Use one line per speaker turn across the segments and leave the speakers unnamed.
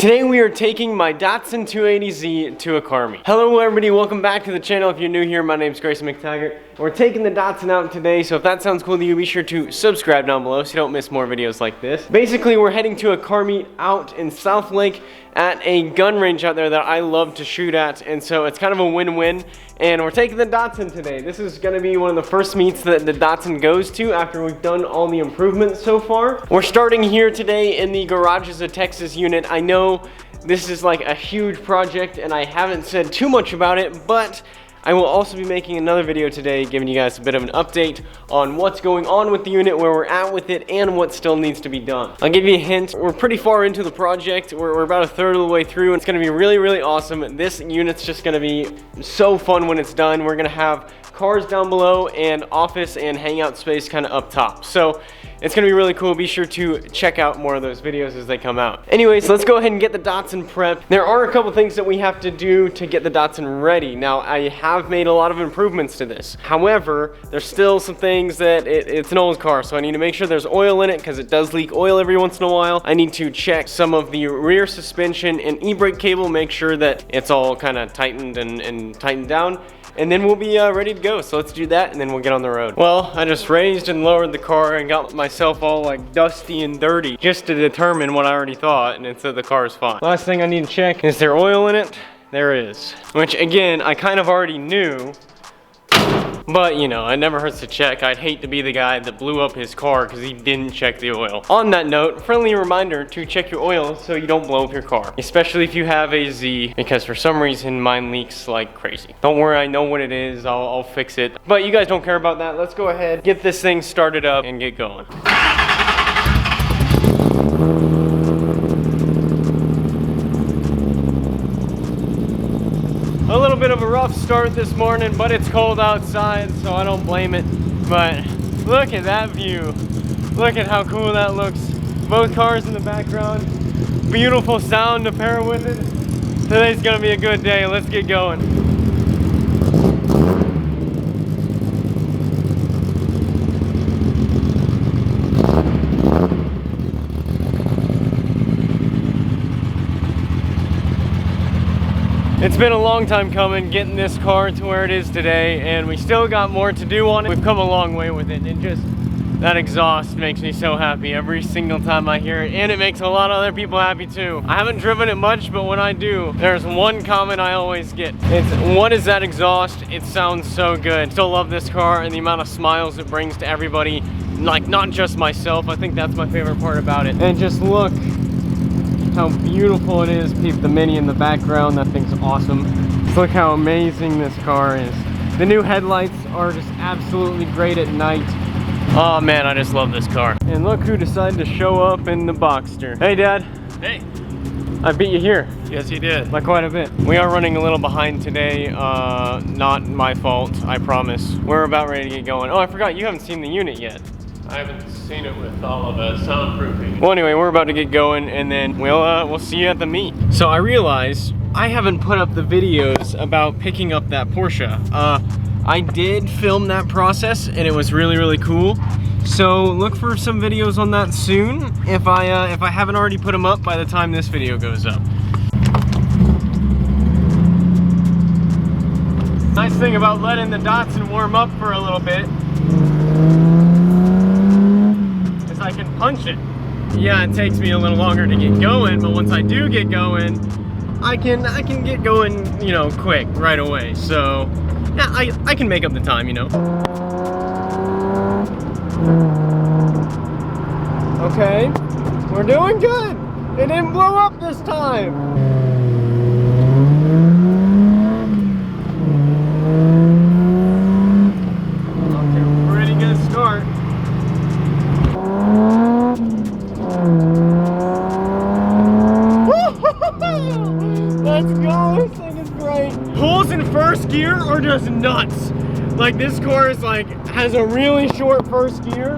Today we are taking my Datsun 280Z to a car meet. Hello everybody, welcome back to the channel. If you're new here, my name is Grayson McTaggart. We're taking the Datsun out today, so if that sounds cool to you, be sure to subscribe down below so you don't miss more videos like this. Basically, we're heading to a car meet out in South Lake at a gun range out there that I love to shoot at, and so it's kind of a win-win. And we're taking the Datsun today. This is gonna be one of the first meets that the Datsun goes to after we've done all the improvements so far. We're starting here today in the Garages of Texas unit. I know this is like a huge project and I haven't said too much about it, but I will also be making another video today giving you guys a bit of an update on what's going on with the unit, where we're at with it, and what still needs to be done. I'll give you a hint. We're pretty far into the project. We're about a third of the way through, and it's gonna be really, really awesome. This unit's just gonna be so fun when it's done. We're gonna have cars down below and office and hangout space kind of up top. So it's gonna be really cool. Be sure to check out more of those videos as they come out. Anyways, let's go ahead and get the Datsun prepped. There are a couple things that we have to do to get the Datsun ready. Now, I have made a lot of improvements to this. However, there's still some things that it's an old car, so I need to make sure there's oil in it because it does leak oil every once in a while. I need to check some of the rear suspension and e-brake cable, make sure that it's all kind of tightened and tightened down. And then we'll be ready to go. So let's do that and then we'll get on the road. Well, I just raised and lowered the car and got myself all like dusty and dirty just to determine what I already thought, and it said the car's fine. Last thing I need to check, is there oil in it? There is. Which again, I kind of already knew, but you know, it never hurts to check. I'd hate to be the guy that blew up his car because he didn't check the oil. On that note, friendly reminder to check your oil so you don't blow up your car. Especially if you have a Z, because for some reason mine leaks like crazy. Don't worry, I know what it is, I'll fix it. But you guys don't care about that. Let's go ahead, get this thing started up and get going. A little bit of a rough start this morning, but it's cold outside, so I don't blame it. But look at that view. Look at how cool that looks. Both cars in the background. Beautiful sound to pair with it. Today's gonna be a good day. Let's get going. It's been a long time coming getting this car to where it is today, and we still got more to do on it. We've come a long way with it, and just that exhaust makes me so happy every single time I hear it, and it makes a lot of other people happy too. I haven't driven it much, but when I do, there's one comment I always get. It's, what is that exhaust? It sounds so good. Still love this car and the amount of smiles it brings to everybody, like not just myself. I think that's my favorite part about it. And just look how beautiful it is. Peep the Mini in the background. That thing's awesome. Just look how amazing this car is. The new headlights are just absolutely great at night. Oh man, I just love this car. And look who decided to show up in the Boxster. Hey Dad.
Hey.
I beat you here.
Yes, you did.
By quite a bit. We are running a little behind today. Not my fault, I promise. We're about ready to get going. Oh, I forgot, you haven't seen the unit yet.
I haven't seen it with all of the soundproofing.
Well, anyway, we're about to get going, and then we'll see you at the meet. So I realized I haven't put up the videos about picking up that Porsche. I did film that process, and it was really, really cool. So look for some videos on that soon. If I haven't already put them up by the time this video goes up. Nice thing about letting the Datsun warm up for a little bit, I can punch it. Yeah, it takes me a little longer to get going, but once I do get going, I can get going, you know, quick, right away. So, yeah, I can make up the time, you know. Okay, we're doing good. It didn't blow up this time. Okay, pretty good start. Let's go, this thing is great. Pulls in first gear are just nuts. Like this car is like, has a really short first gear,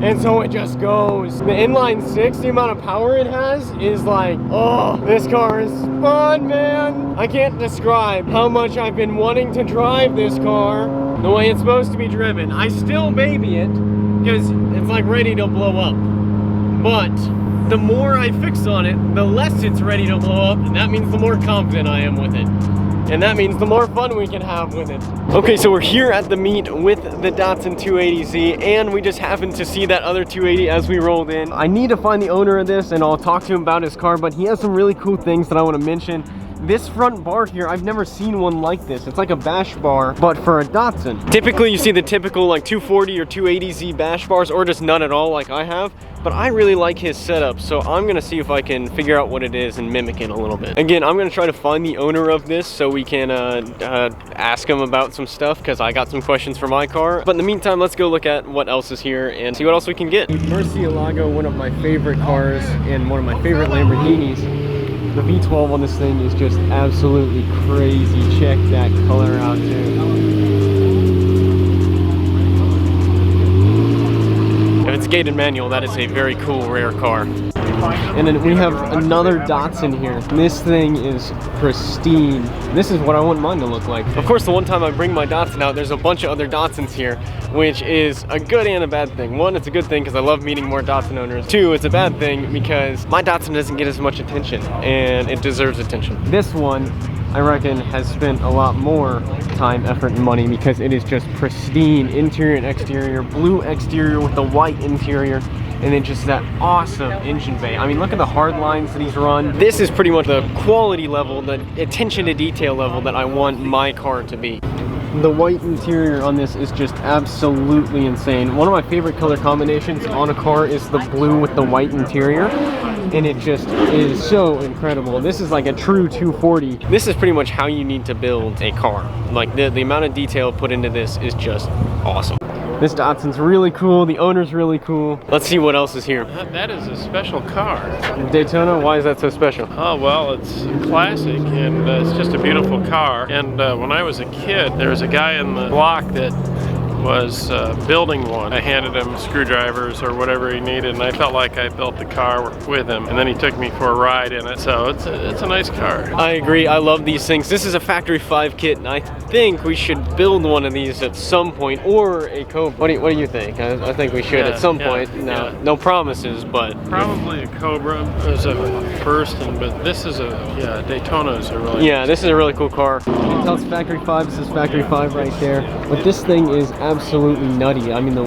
and so it just goes. The inline six, the amount of power it has is like, oh, this car is fun, man. I can't describe how much I've been wanting to drive this car the way it's supposed to be driven. I still baby it because it's like ready to blow up. But the more I fix on it, the less it's ready to blow up, and that means the more confident I am with it. And that means the more fun we can have with it. Okay, so we're here at the meet with the Datsun 280Z, and we just happened to see that other 280 as we rolled in. I need to find the owner of this, and I'll talk to him about his car, but he has some really cool things that I want to mention. This front bar here, I've never seen one like this. It's like a bash bar, but for a Datsun. Typically, you see the typical like 240 or 280Z bash bars, or just none at all like I have. But I really like his setup, so I'm gonna see if I can figure out what it is and mimic it a little bit. Again, I'm gonna try to find the owner of this so we can ask him about some stuff, because I got some questions for my car. But in the meantime, let's go look at what else is here and see what else we can get. Murcielago, one of my favorite cars and one of my favorite Lamborghinis. The V12 on this thing is just absolutely crazy. Check that color out too. If it's gated manual, that is a very cool, rare car. And then we have another Datsun here. This thing is pristine. This is what I want mine to look like. Of course, the one time I bring my Datsun out, there's a bunch of other Datsuns here, which is a good and a bad thing. One, it's a good thing because I love meeting more Datsun owners. Two, it's a bad thing because my Datsun doesn't get as much attention, and it deserves attention. This one, I reckon, has spent a lot more time, effort, and money because it is just pristine interior and exterior, blue exterior with the white interior, and then just that awesome engine bay. I mean, look at the hard lines that he's run. This is pretty much the quality level, the attention to detail level that I want my car to be. The white interior on this is just absolutely insane. One of my favorite color combinations on a car is the blue with the white interior, and it just is so incredible. This is like a true 240. This is pretty much how you need to build a car. Like the amount of detail put into this is just awesome. This Datsun's really cool. The owner's really cool. Let's see what else is here.
That is a special car.
Daytona, why is that so special?
Oh, well, it's classic, and it's just a beautiful car. And when I was a kid, there was a guy in the block that was building one. I handed him screwdrivers or whatever he needed, and I felt like I built the car with him, and then he took me for a ride in it. So it's a nice car.
I agree. I love these things. This is a factory 5 kit, and I think we should build one of these at some point, or a Cobra. What do you think? I think we should at some point. No promises, but
probably a Cobra is a first, but this is Daytona is a really
this is a really cool car. You can tell it's factory 5. This is factory 5 right there. But this thing is absolutely nutty. I mean, the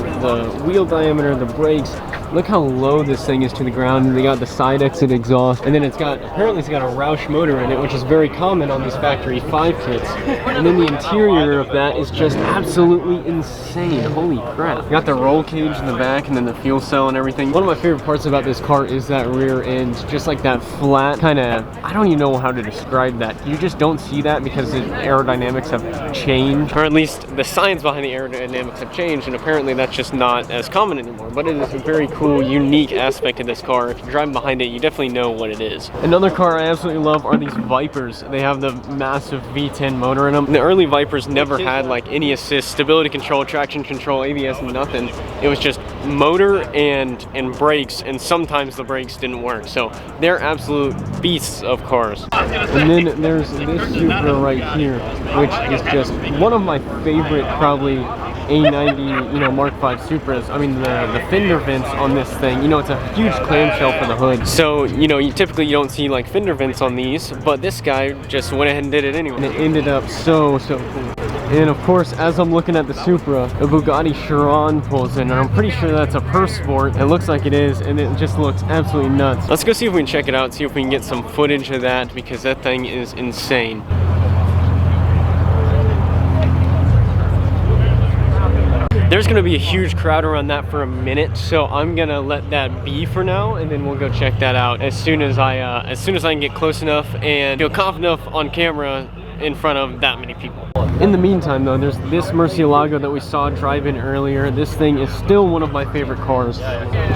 wheel diameter, the brakes, look how low this thing is to the ground. They got the side exit exhaust, and then apparently it's got a Roush motor in it, which is very common on these factory 5 kits. And then the interior of that is just absolutely insane. Holy crap. You got the roll cage in the back, and then the fuel cell and everything. One of my favorite parts about this car is that rear end, just like that flat kind of, I don't even know how to describe that. You just don't see that because the aerodynamics have changed, or at least the science behind the aerodynamics have changed, and apparently that's just not as common anymore. But it is a very cool, unique aspect of this car. If you're driving behind it, you definitely know what it is. Another car I absolutely love are these Vipers. They have the massive V10 motor in them. The early Vipers never had like any assist, stability control, traction control, ABS, nothing. It was just motor and brakes, and sometimes the brakes didn't work. So they're absolute beasts of cars. And then there's this Supra right here, which is just one of my favorite, probably A90, Mark V Supras. I mean, the fender vents on this thing, it's a huge clamshell for the hood. So, you typically don't see like fender vents on these, but this guy just went ahead and did it anyway. And it ended up so cool. And of course, as I'm looking at the Supra, a Bugatti Chiron pulls in, and I'm pretty sure that's a Pur Sport. It looks like it is, and it just looks absolutely nuts. Let's go see if we can check it out, see if we can get some footage of that, because that thing is insane. There's gonna be a huge crowd around that for a minute, so I'm gonna let that be for now, and then we'll go check that out as soon as I can get close enough and feel confident enough on camera in front of that many people. In the meantime though, there's this Murcielago that we saw drive in earlier. This thing is still one of my favorite cars.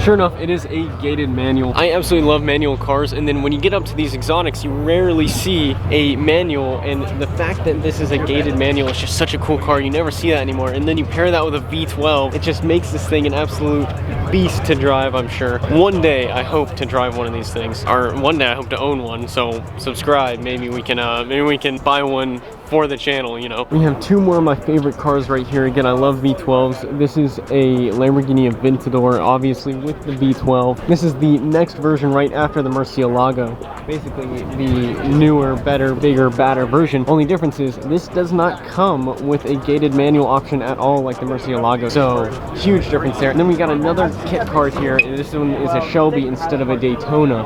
Sure enough, it is a gated manual. I absolutely love manual cars, and then when you get up to these exotics, you rarely see a manual, and the fact that this is a gated manual is just such a cool car. You never see that anymore, and then you pair that with a V12, it just makes this thing an absolute beast to drive, I'm sure. One day I hope to drive one of these things, or one day I hope to own one, so subscribe. Maybe we can buy one for the channel, you know. We have two more of my favorite cars right here. Again, I love V12s. This is a Lamborghini Aventador, obviously with the V12. This is the next version right after the Murcielago. Basically the newer, better, bigger, badder version. Only difference is this does not come with a gated manual option at all like the Murcielago. So huge difference there. And then we got another kit car here, and this one is a Shelby instead of a Daytona.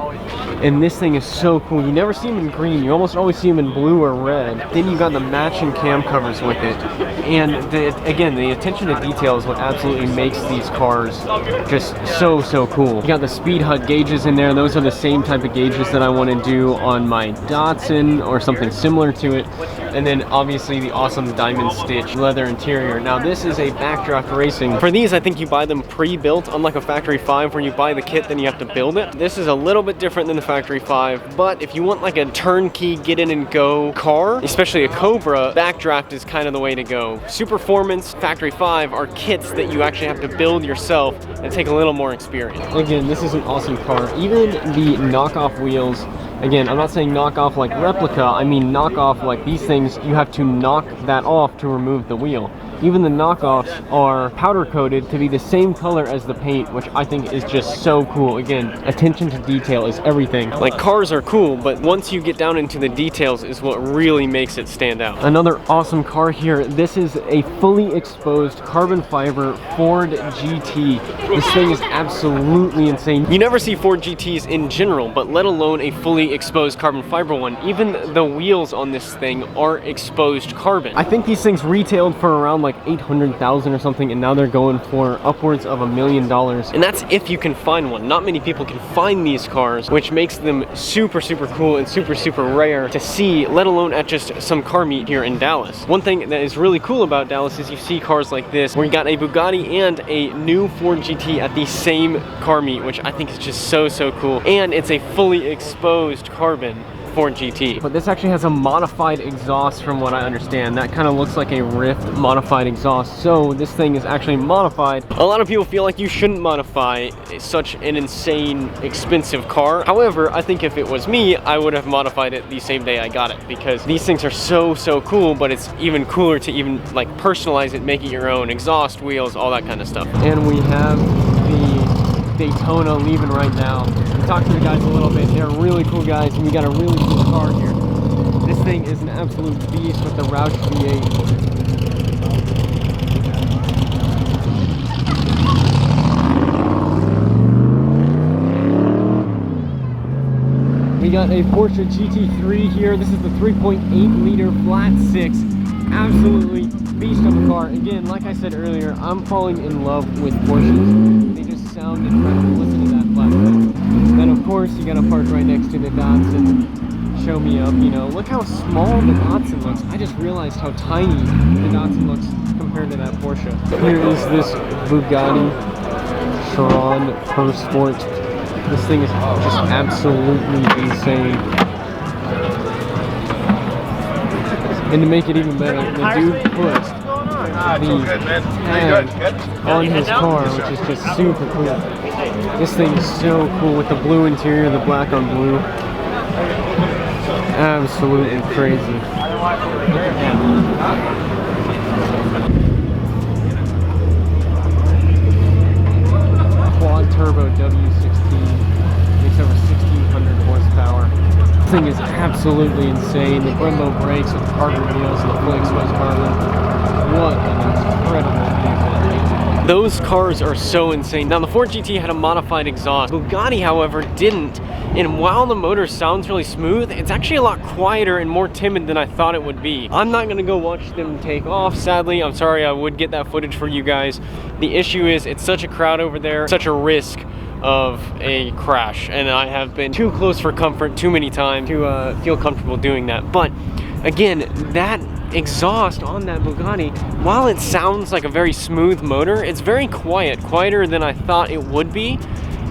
And this thing is so cool. You never see them in green. You almost always see them in blue or red. Then you got the matching cam covers with it. And again, the attention to detail is what absolutely makes these cars just so cool. You got the speed HUD gauges in there. Those are the same type of gauges that I want to do on my Datsun or something similar to it. And then obviously the awesome diamond stitch leather interior. Now this is a backdraft racing. For these, I think you buy them pre-built, unlike a factory 5 where you buy the kit then you have to build it. This is a little bit different than the factory 5, but if you want like a turnkey get in and go car, especially a Cobra, backdraft is kind of the way to go. Superformance, factory 5 are kits that you actually have to build yourself and take a little more experience. Again, this is an awesome car. Even the knockoff wheels, again, I'm not saying knockoff like replica, I mean knockoff like these things, you have to knock that off to remove the wheel. Even the knockoffs are powder coated to be the same color as the paint, which I think is just so cool. Again, attention to detail is everything. Like, cars are cool, but once you get down into the details is what really makes it stand out. Another awesome car here. This is a fully exposed carbon fiber Ford GT. This thing is absolutely insane. You never see Ford GTs in general, but let alone a fully exposed carbon fiber one. Even the wheels on this thing are exposed carbon. I think these things retailed for around like 800,000 or something, and now they're going for upwards of $1 million. And that's if you can find one. Not many people can find these cars, which makes them super cool and super rare to see, let alone at just some car meet here in Dallas. One thing that is really cool about Dallas is you see cars like this where you got a Bugatti and a new Ford GT at the same car meet, which I think is just so cool. And it's a fully exposed carbon Ford GT. But this actually has a modified exhaust from what I understand. That kind of looks like a Rift modified exhaust. So this thing is actually modified. A lot of people feel like you shouldn't modify such an insane expensive car. However, I think if it was me, I would have modified it the same day I got it, because these things are so cool, but it's even cooler to even like personalize it, make it your own. Exhaust, wheels, all that kind of stuff. And we have the Daytona leaving right now. We talked to the guys a little bit. They're really cool guys, and we got a really cool car here. This thing is an absolute beast with the Roush V8. We got a Porsche GT3 here. This is the 3.8 liter flat 6. Absolutely beast of a car. Again, like I said earlier, I'm falling in love with Porsches. They just sound incredible. Listen to that flat 6. Then of course you gotta park right next to the Datsun. Show me up, you know. Look how small the Datsun looks. I just realized how tiny the Datsun looks compared to that Porsche. Here is this Bugatti Chiron Pro Sport. This thing is just absolutely insane. And to make it even better, the dude put the tag on his car, which is just super cool. This thing is so cool with the blue interior, the black on blue. Absolutely crazy. Quad turbo W16, makes over 1,600 horsepower. This thing is absolutely insane. The Brembo brakes with the carbon wheels and the fully exposed carbon. What an incredible vehicle. Those cars are so insane. Now the Ford GT had a modified exhaust. Bugatti, however, didn't. And while the motor sounds really smooth, it's actually a lot quieter and more timid than I thought it would be. I'm not gonna go watch them take off, sadly. I'm sorry, I would get that footage for you guys. The issue is it's such a crowd over there, such a risk of a crash, and I have been too close for comfort too many times to feel comfortable doing that. But again, that exhaust on that Bugatti, while it sounds like a very smooth motor, it's very quiet, quieter than I thought it would be.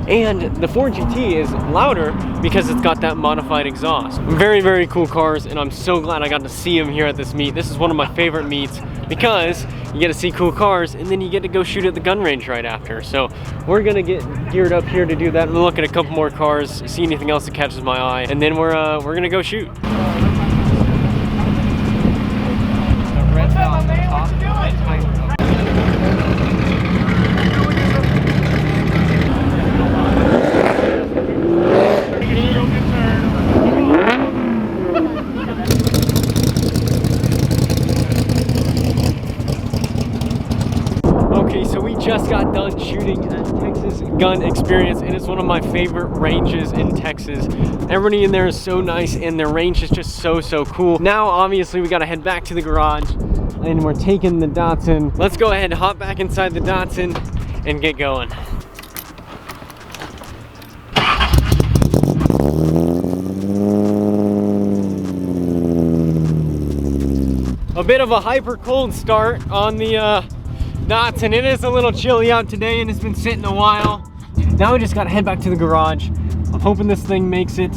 And the Ford GT is louder because it's got that modified exhaust. Very cool cars, and I'm so glad I got to see them here at this meet. This is one of my favorite meets because you get to see cool cars and then you get to go shoot at the gun range right after. So we're gonna get geared up here to do that and look at a couple more cars, see anything else that catches my eye, and then we're gonna go shoot. it's fine. Okay, so we just got done shooting at Texas Gun Experience, and it's one of my favorite ranges in Texas. Everybody in there is so nice, and their range is just so cool. Now, obviously, we gotta head back to the garage, and we're taking the Datsun. Let's go ahead and hop back inside the Datsun and get going. A bit of a hyper cold start on the Datsun. It is a little chilly out today and it's been sitting a while. Now we just gotta head back to the garage. I'm hoping this thing makes it.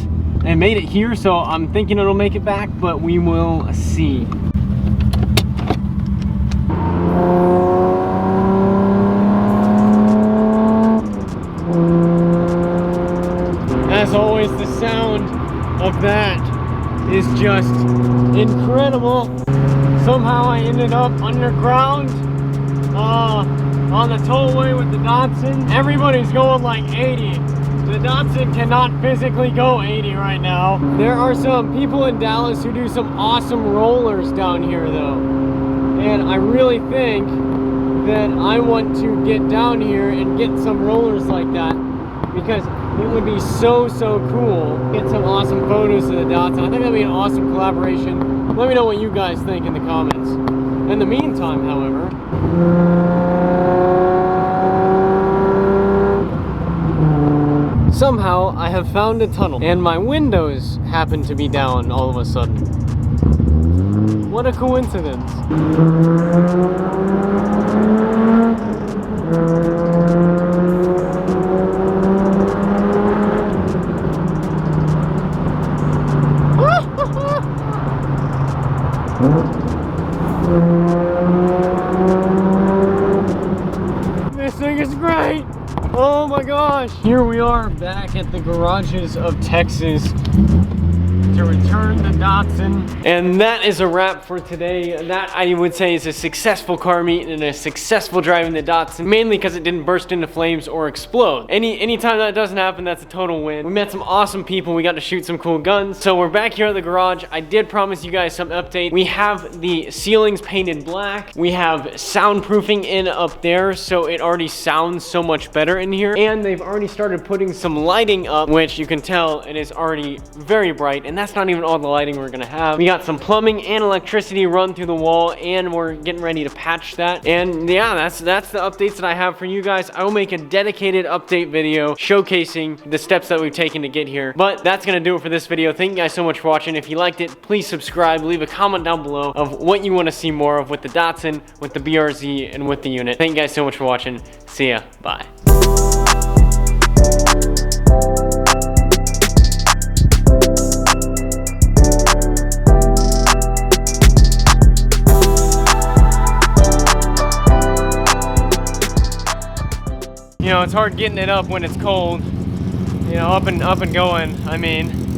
It made it here, so I'm thinking it'll make it back, but we will see. As always, the sound of that is just incredible. Somehow I ended up underground on the tollway with the Datsun. Everybody's going like 80. The Datsun cannot physically go 80 right now. There are some people in Dallas who do some awesome rollers down here though. And I really think that I want to get down here and get some rollers like that, because it would be so cool. Get some awesome photos of the Datsun. I think that'd be an awesome collaboration. Let me know what you guys think in the comments. In the meantime, however, somehow I have found a tunnel and my windows happen to be down all of a sudden. What a coincidence. This thing is great! Oh my gosh! Here we are back at the garages of Texas to return the Datsun. And that is a wrap for today. That, I would say, is a successful car meet and a successful driving the Datsun, mainly because it didn't burst into flames or explode. Anytime that doesn't happen, that's a total win. We met some awesome people. We got to shoot some cool guns. So we're back here at the garage. I did promise you guys some update. We have the ceilings painted black. We have soundproofing in up there, so it already sounds so much better in here. And they've already started putting some lighting up, which you can tell it is already very bright. And that's not even all the lighting we're gonna have. We got some plumbing and electricity run through the wall, and we're getting ready to patch that. And yeah, that's the updates that I have for you guys. I will make a dedicated update video showcasing the steps that we've taken to get here. But that's gonna do it for this video. Thank you guys so much for watching. If you liked it, please subscribe. Leave a comment down below of what you want to see more of with the Datsun, with the BRZ, and with the unit. Thank you guys so much for watching. See ya. Bye. You know, it's hard getting it up when it's cold. You know, up and going, I mean.